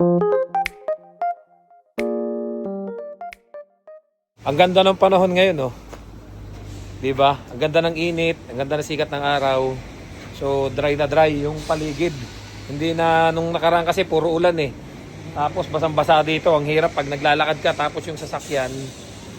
Ang ganda ng panahon ngayon, oh. 'Di ba? Ang ganda ng init, ang ganda ng sikat ng araw. So, dry na dry yung paligid. Hindi na nung nakaraan kasi puro ulan eh. Tapos basang-basa dito, ang hirap pag naglalakad ka tapos yung sasakyan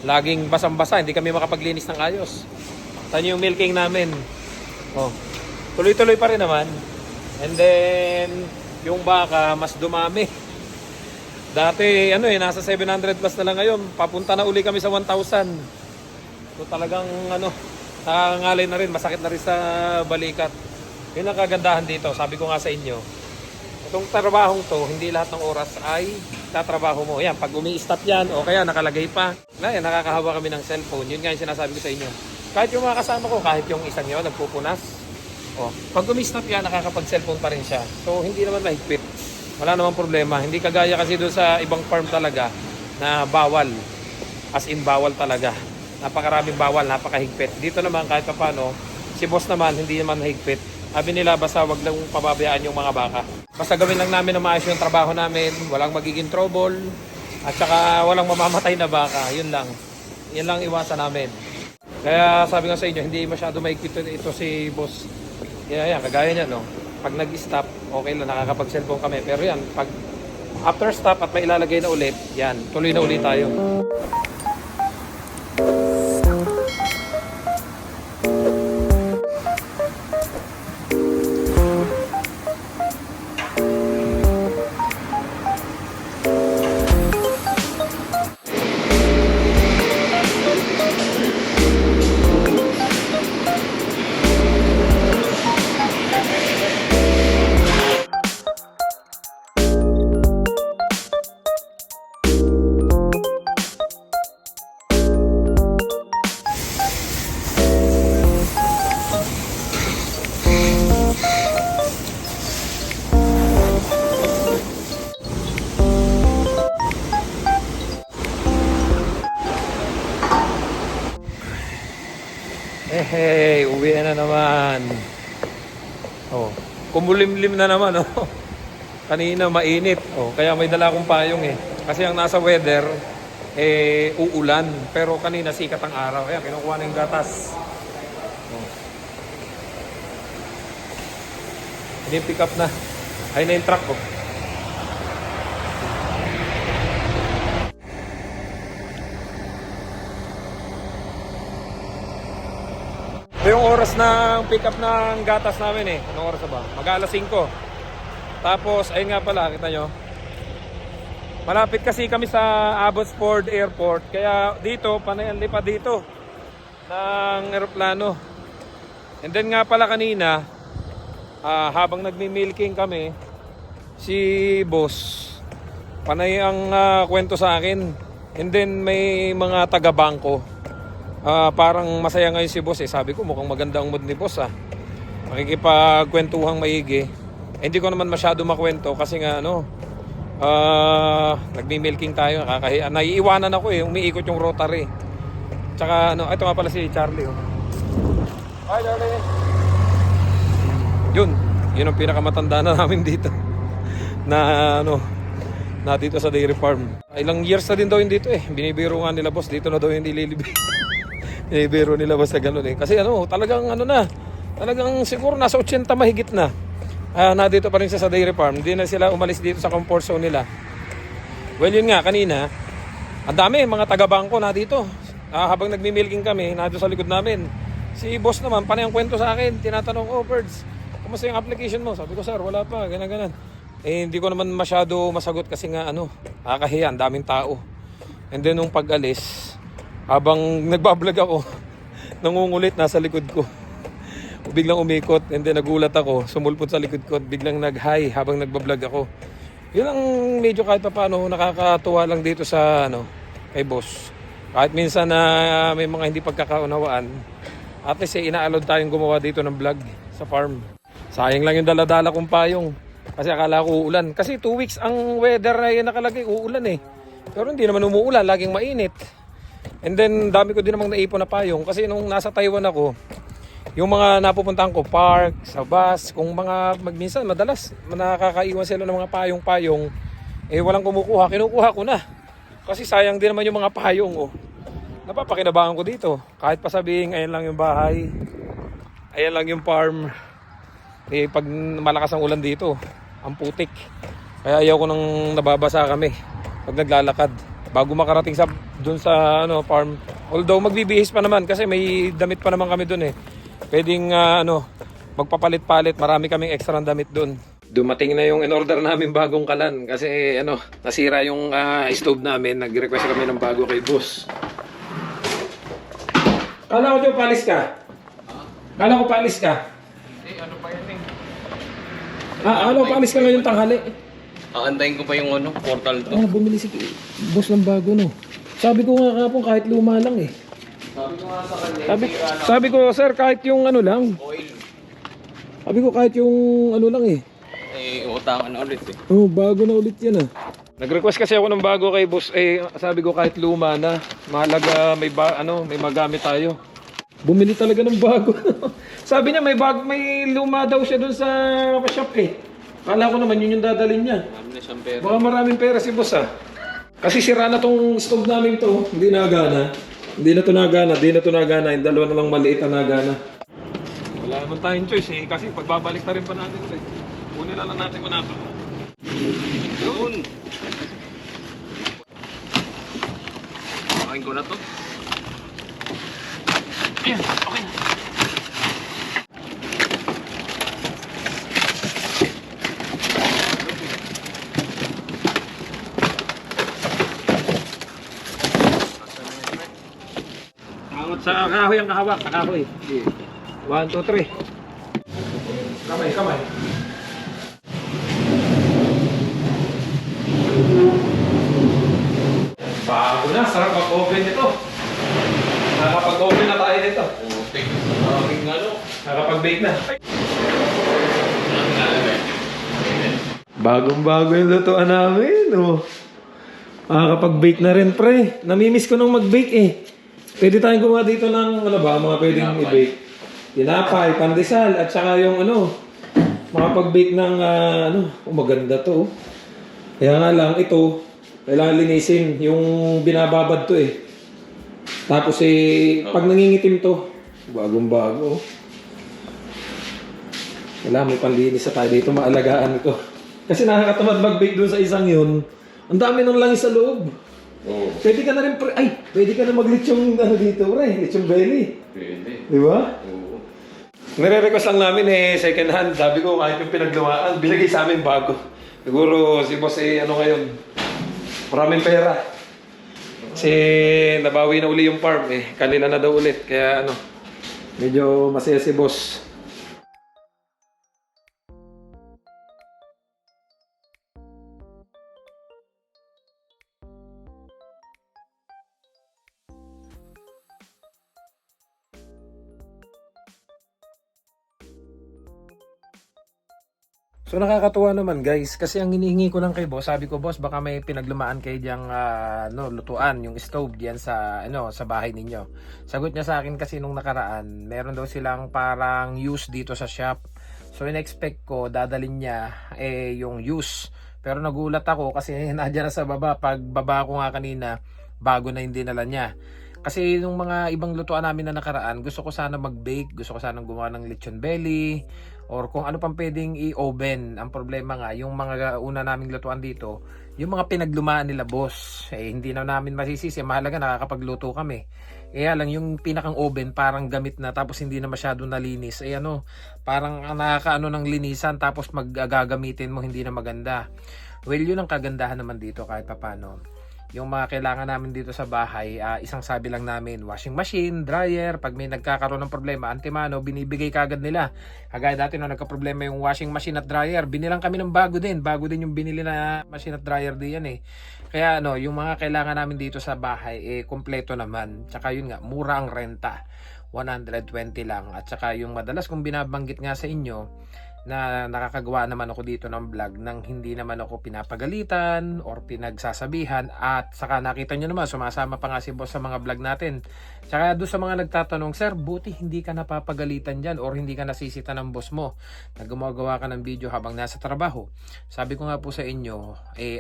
laging basang-basa, hindi kami makapaglinis ng ayos. Saan yung milking namin? Oh. Tuloy-tuloy pa rin naman. And then yung baka mas dumami. Dati nasa 700 plus na lang ngayon. Papunta na uli kami sa 1,000. So talagang nakakangalay na rin, masakit na rin sa balikat. Yun ang kagandahan dito. Sabi ko nga sa inyo, itong trabahong to, hindi lahat ng oras ay tatrabaho mo. Yan, pag umi-stop yan, o kaya nakalagay pa. Ngayon, nakakahawa kami ng cellphone. Yun nga yung sinasabi ko sa inyo. Kahit yung mga kasama ko, kahit yung isang yun, nagpupunas. Pag umi-stop yan, nakakapag-cellphone pa rin siya. So, hindi naman mahigpit. Wala namang problema. Hindi kagaya kasi doon sa ibang farm talaga na bawal. As in, bawal talaga. Napakaraming bawal, napakahigpit. Dito naman, kahit pa paano, si boss naman, hindi naman mahigpit. Sabi nila, basta wag lang pababayaan yung mga baka. Basta gawin lang namin na maayos yung trabaho namin, walang magiging trouble, at saka walang mamamatay na baka. Yun lang. Yan lang iwasan namin. Kaya sabi nga sa inyo, hindi masyado mahigpit ito si boss. Kaya yan, kagaya niya, no? Pag nag-stop, okay lang, nakakapag-cellphone kami. Pero yan, pag after stop at may ilalagay na ulit, yan, tuloy na ulit tayo. Hey, uwi na naman. Kumulimlim na naman, oh. Kanina mainit, kaya may dala akong payong eh. Kasi ang nasa weather uulan, pero kanina sikat ang araw. Kaya kinukuha na yung gatas. Hindi pick up na. Ay na yung truck, oh. Ito yung oras ng pick up ng gatas namin eh. Anong oras na ba? Mag-alas 5. Tapos, ayun nga pala, kita nyo. Malapit kasi kami sa Abbotsford Airport. Kaya dito, panay ang lipad dito ng eroplano. And then nga pala kanina, habang nagmi-milking kami, si boss, panay ang kwento sa akin. And then may mga taga-bangko. Parang masaya ngayon si boss eh. Sabi ko mukhang maganda ang mood ni boss ah. Makikipagkwentuhang maigi. Hindi ko naman masyado makwento kasi nga nagmi-milking tayo, nakakahiya. Naiiwanan ako eh, umiikot yung rotary. Tsaka ito nga pala si Charlie oh. Hi Charlie. Yun ang pinakamatanda na namin dito. na dito sa dairy farm. Ilang years na din daw yun dito eh. Binibiro nga nila boss, dito na daw yung ililibig. Binibiro nila boss na ganun eh. Kasi talagang talagang siguro nasa 80 mahigit na. Na dito pa rin sa dairy farm. Hindi na sila umalis dito sa comfort zone nila. Well, yun nga, kanina, ang dami, mga taga-bangko na dito. Habang nagmi-milking kami, na sa likod namin. Si boss naman, panay ang kwento sa akin. Tinatanong, Birds, kumusta yung application mo? Sabi ko, sir, wala pa, ganyan. Hindi ko naman masyado masagot kasi nga, nakakahiya, ang daming tao. And then, nung pag-alis, habang nagbablog ako, nangungulit, nasa likod ko. Biglang umikot and then nagulat ako, sumulpot sa likod ko at biglang nag-hi habang nagbablog ako. Yun ang medyo kahit pa paano nakakatuwa lang dito sa kay boss. Kahit minsan na may mga hindi pagkakaunawaan, at least inaalod tayong gumawa dito ng vlog sa farm. Sayang lang yung dala-dala kong payong kasi akala ko uulan. Kasi 2 weeks ang weather na yun nakalagay, uulan eh. Pero hindi naman umuulan, laging mainit. And then dami ko din namang naipon na payong kasi nung nasa Taiwan ako, yung mga napupuntahan ko, park, sa bus, kung mga magminsan, madalas, nakakaiwan sila ng mga payong-payong. Eh walang kumukuha, kinukuha ko na. Kasi sayang din naman yung mga payong oh. Napapakinabangan ko dito. Kahit pa sabihin, ayan lang yung bahay. Ayan lang yung farm. Eh pag malakas ang ulan dito, ang putik. Kaya ayaw ko nang nababasa kami pag naglalakad. Bago makarating sa doon sa farm. Although magbibihis pa naman kasi may damit pa naman kami doon eh. Pwedeng magpapalit-palit. Marami kaming extra damit doon. Dumating na yung in-order namin bagong kalan kasi nasira yung stove namin. Nag-request kami ng bago kay boss. Kala ko dyan palis ka. Kala ko palis ka. Ano pa yan eh? Kala ko palis ka ngayong tanghali. Aantayin ko pa yung portal to. Bumili si boss ng bago no. Sabi ko nga kapon kahit luma lang eh. Sabi ko nga sa kanya, Sabi ko sir kahit yung lang. oil. Sabi ko kahit yung lang eh. Utangan na ulit eh. Oh, bago na ulit yan ah. Nag-request kasi ako ng bago kay boss sabi ko kahit luma na, mahalaga may magamit tayo. Bumili talaga ng bago. Sabi niya may luma daw siya doon sa shop eh. Kala ko naman yun yung dadalhin niya. Marami na siyang pera. Baka maraming pera si boss ah. Kasi sira na tong stove namin to, hindi na nagana. Hindi na to nagana, yung dalawa na lang maliit na nagana. Wala naman tayong choice eh, kasi pagbabalik na rin pa natin ulit. Kunin na lang natin muna ito. Yun! Pakain ko na to. Ayan, okay na. Sa kahoy ang kahawak, sa kahoy. 1, 2, 3. Kamay. Bago na, sarap mag-open nito. Nakapag-open na tayo nito. Nakapag-bake na. Bagong-bago yung lutuan namin. Nakakapag-bake na rin, pre. Namimiss ko nung mag-bake eh. Pwede tayong gumawa dito ng mga pwedeng i-bake. Tinapay, pandesal, at saka yung makapag-bake ng maganda to. Kaya nga lang, ito, kailangan linisin yung binababad to eh. Tapos pag nangingitim to, bagong-bago. Wala, may panlinis na tayo dito, maalagaan ito. Kasi nakakatamad mag-bake dun sa isang yun. Ang dami ng langis sa loob. Oo. Pwede ka na rin, pwede ka na mag-lechong dito, lechong belly. Pwede. Di ba? Oo. Nire-request lang namin second hand. Sabi ko kahit yung pinaglumaan, binigay sa amin bago. Siguro si boss ngayon, maraming pera. Kasi nabawi na uli yung farm kanina na daw ulit. Kaya medyo masaya si boss. So nakakatuwa naman guys kasi ang hinihingi ko lang kay boss, sabi ko boss baka may pinaglumaan kayo diyang lutuan yung stove diyan sa sa bahay ninyo. Sagot niya sa akin kasi nung nakaraan, meron daw silang parang use dito sa shop. So in-expect ko dadalhin niya yung use. Pero nagulat ako kasi nandiyan na sa baba. Pag baba ko nga kanina, bago na yung dinala niya. Kasi nung mga ibang lutuan namin na nakaraan, gusto ko sana mag-bake, gusto ko sana gumawa ng lechon belly, or kung ano pang pwedeng i-oven. Ang problema nga, yung mga una naming lutuan dito, yung mga pinaglumaan nila boss, hindi na namin masisisi. Mahalaga nakakapagluto kami. Kaya lang yung pinakang oven parang gamit na tapos hindi na masyado nalinis. Parang nakakaano ng linisan tapos maggagamitin mo hindi na maganda. Well, yun ang kagandahan naman dito kahit papano. Yung mga kailangan namin dito sa bahay, isang sabi lang namin, washing machine, dryer, pag may nagkakaroon ng problema, antemano, binibigay kagad nila. Kagaya dati nung nagka-problema yung washing machine at dryer, binilang kami ng bago din yung binili na machine at dryer din yan Kaya yung mga kailangan namin dito sa bahay, kompleto naman. Tsaka yun nga, mura ang renta. 120 lang. At saka yung madalas kong binabanggit nga sa inyo, na nakakagawa naman ako dito ng vlog nang hindi naman ako pinapagalitan or pinagsasabihan, at saka nakita nyo naman sumasama pa nga si boss sa mga vlog natin. Tsaka doon sa mga nagtatanong, sir, buti hindi ka napapagalitan dyan or hindi ka nasisita ng boss mo na gumagawa ka ng video habang nasa trabaho. Sabi ko nga po sa inyo,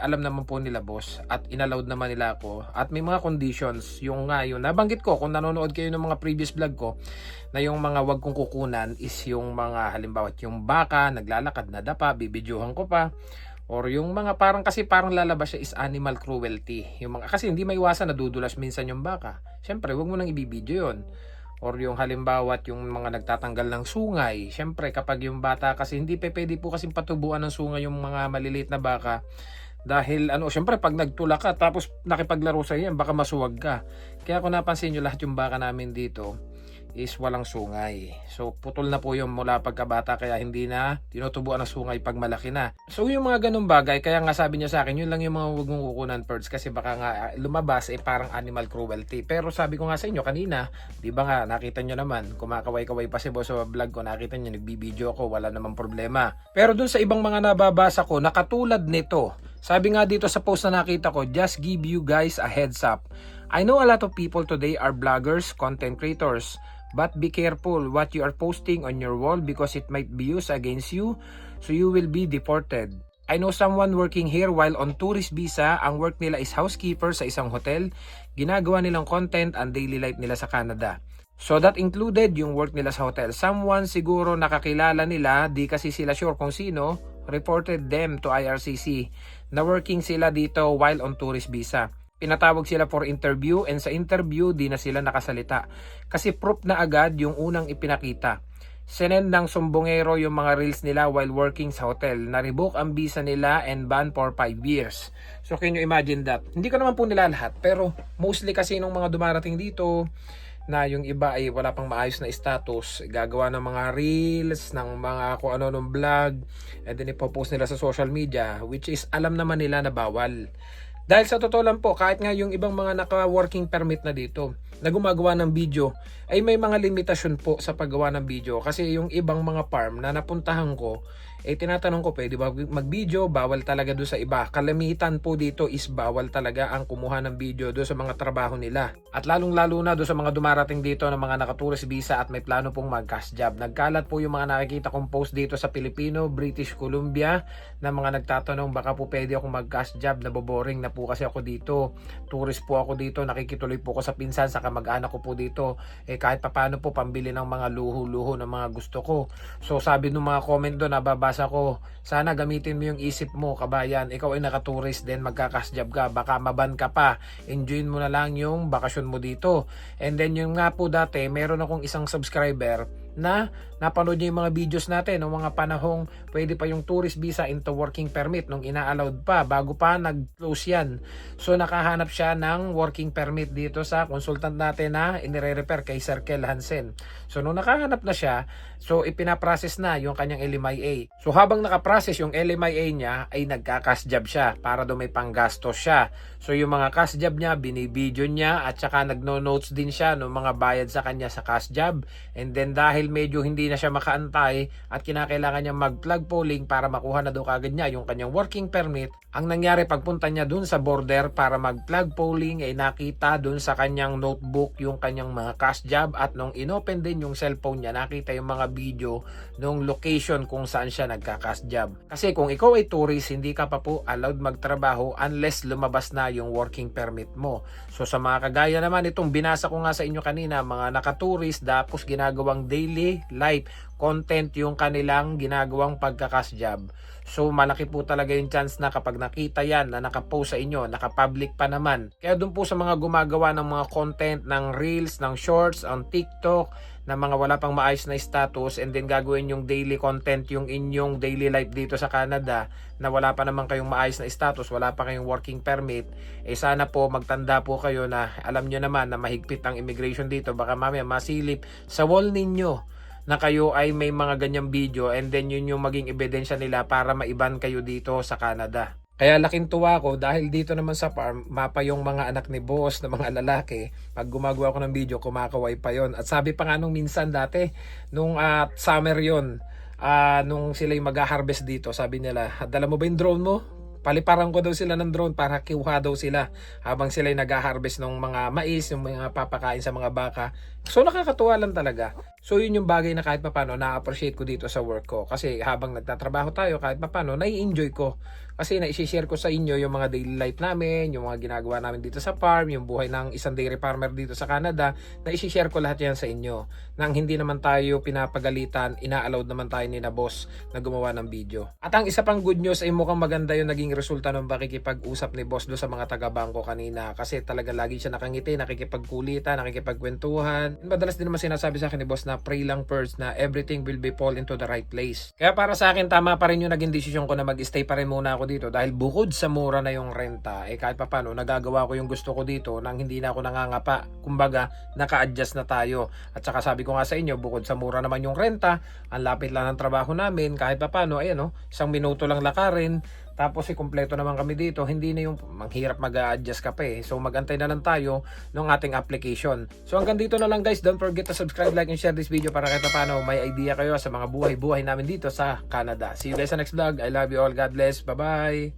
alam naman po nila boss at inallowed naman nila ako, at may mga conditions. Yung nabanggit ko kung nanonood kayo ng mga previous vlog ko, na yung mga wag kong kukunan is yung mga halimbawa yung baka naglalakad na dapa, bibidyohan ko pa, or yung mga parang lalabas siya is animal cruelty. Yung mga kasi hindi maiwasan nadudulas minsan yung baka. Syempre, wag mo nang ibibidyo yon. Or yung halimbawa yung mga nagtatanggal ng sungay. Syempre, kapag yung bata kasi hindi pwede po kasi patubuan ng sungay yung mga maliliit na baka. Dahil syempre pag nagtula ka tapos nakipaglaro sa yan, baka masuwag ka. Kaya kung napansin nyo, lahat yung baka namin dito is walang sungay. So putol na po yung mula pagkabata, kaya hindi na tinutubuan ng sungay pag malaki na. So yung mga ganung bagay, kaya nga sabi niya sa akin, yun lang yung mga wag mong kukunan birds, kasi baka nga lumabas parang animal cruelty. Pero sabi ko nga sa inyo kanina, di ba nga nakita nyo naman, kumakaway-kaway pa si boss sa vlog ko, nakita nyo nagbibideo ako, wala namang problema. Pero dun sa ibang mga nababasa ko, nakatulad nito, sabi nga dito sa post na nakita ko, just give you guys a heads up. I know a lot of people today are bloggers, content creators. But be careful what you are posting on your wall because it might be used against you, so you will be deported. I know someone working here while on tourist visa, ang work nila is housekeeper sa isang hotel. Ginagawa nilang content ang daily life nila sa Canada. So that included yung work nila sa hotel. Someone siguro nakakilala nila, di kasi sila sure kung sino, reported them to IRCC na working sila dito while on tourist visa. Pinatawag sila for interview, and sa interview di na sila nakasalita kasi proof na agad yung unang ipinakita. Sinend ng sumbongero yung mga reels nila while working sa hotel. Na-revoke ang visa nila and ban for 5 years. So can you imagine that? Hindi ko naman po nila lahat, pero mostly kasi nung mga dumarating dito na yung iba ay wala pang maayos na status, gagawa ng mga reels, ng mga kung ano ng vlog, and then ipopost nila sa social media, which is alam naman nila na bawal. Dahil sa totoo lang po, kahit nga yung ibang mga naka-working permit na dito, na gumagawa ng video, ay may mga limitasyon po sa paggawa ng video. Kasi yung ibang mga farm na napuntahan ko, tinatanong ko, pwede ba mag-video? Bawal talaga doon sa iba. Kalamitan po dito is bawal talaga ang kumuha ng video doon sa mga trabaho nila. At lalong-lalo na doon sa mga dumarating dito ng mga naka-tourist visa at may plano pong mag-cash job. Nagkalat po yung mga nakikita kong post dito sa Pilipino, British Columbia, na mga nagtatanong, baka po pwede akong mag-cash job, naboboring na po kasi ako dito. Tourist po ako dito, nakikituloy po ko sa pinsan, sa kamag-anak ko po dito. Kahit papaano po, pambili ng mga luho-luho ng mga gusto ko. So sabi ng mga comment doon, nababasa ko, sana gamitin mo yung isip mo, kabayan. Ikaw ay naka-tourist, then magka-cash job ka, baka maban ka pa. Enjoyin mo na lang yung bakasyon mo dito. And then yung nga po dati, meron akong isang subscriber na napanood niya yung mga videos natin noong mga panahong pwede pa yung tourist visa into working permit, nung ina-allowed pa, bago pa nag-close yan. So nakahanap siya ng working permit dito sa consultant natin na inire-repair kay Sir Kel Hansen. So nung nakahanap na siya, so ipinaprocess na yung kanyang LMIA. So habang nakaprocess yung LMIA niya, ay nagka-cash job siya para daw may panggastos siya. So yung mga cash job niya, binibidyo niya, at saka nagno-notes din siya ng mga bayad sa kanya sa cash job. And then dahil medyo hindi na siya makaantay at kinakailangan niya mag-plug polling para makuha na daw kagad niya yung kanyang working permit, ang nangyari pagpunta niya dun sa border para mag-plug polling, ay nakita dun sa kanyang notebook yung kanyang mga cash job, at nung inopen din yung cellphone niya, nakita yung mga video nung location kung saan siya nagka-cash job. Kasi kung ikaw ay tourist, hindi ka pa po allowed magtrabaho unless lumabas na yung working permit mo. So sa mga kagaya naman itong binasa ko nga sa inyo kanina, mga naka-tourist tapos ginagawang daily life content yung kanilang ginagawang pagka-cash job. So malaki po talaga yung chance na kapag nakita yan na nakapost sa inyo, nakapublic pa naman. Kaya dun po sa mga gumagawa ng mga content, ng reels, ng shorts on TikTok, na mga wala pang maayos na status, and then gagawin yung daily content, yung inyong daily life dito sa Canada, na wala pa naman kayong maayos na status, wala pa kayong working permit, sana po magtanda po kayo na alam nyo naman na mahigpit ang immigration dito. Baka mamaya masilip sa wall ninyo na kayo ay may mga ganyang video, and then yun yung maging ebidensya nila para maiban kayo dito sa Canada. Kaya laking tuwa ko dahil dito naman sa farm, mapa yung mga anak ni boss na mga lalaki. Pag gumagawa ko ng video, kumakaway pa yon. At sabi pa nga nung minsan dati, nung summer yon, nung sila yung mag-harvest dito, sabi nila, dala mo ba yung drone mo? Paliparan ko daw sila ng drone para kiuha daw sila habang sila yung nag-harvest ng mga mais, yung mga papakain sa mga baka. So nakakatuwa lang talaga. So yun yung bagay na kahit papano na-appreciate ko dito sa work ko. Kasi habang nagtatrabaho tayo, kahit papano nai-enjoy ko. Kasi na-share ko sa inyo yung mga daily life namin, yung mga ginagawa namin dito sa farm, yung buhay ng isang dairy farmer dito sa Canada, na-share ko lahat yan sa inyo. Nang hindi naman tayo pinapagalitan, ina-allowed naman tayo ni na boss na gumawa ng video. At ang isa pang good news ay mukhang maganda yung naging resulta ng pakikipag-usap ni boss do sa mga taga-bangko kanina. Kasi talaga lagi siya nakangiti, nakikipagkulitan, nakikipagkwentuhan. Madalas din naman sinasabi sa akin ni boss na pray lang first na everything will be fall into the right place. Kaya para sa akin, tama pa rin yung naging desisyon ko na mag-stay pa rin muna ako dito dahil bukod sa mura na yung renta, kahit papano nagagawa ko yung gusto ko dito nang hindi na ako nangangapa. Kumbaga, naka-adjust na tayo. At saka sabi ko nga sa inyo, bukod sa mura naman yung renta, ang lapit lang ng trabaho namin, kahit papano, ayan isang minuto lang lakarin. Tapos kumpleto naman kami dito, hindi na yung manghirap mag-a-adjust ka pa eh. So magantay na lang tayo ng ating application. So hanggang dito na lang guys, don't forget to subscribe, like, and share this video para kahit paano may idea kayo sa mga buhay-buhay namin dito sa Canada. See you guys sa next vlog. I love you all. God bless. Bye-bye.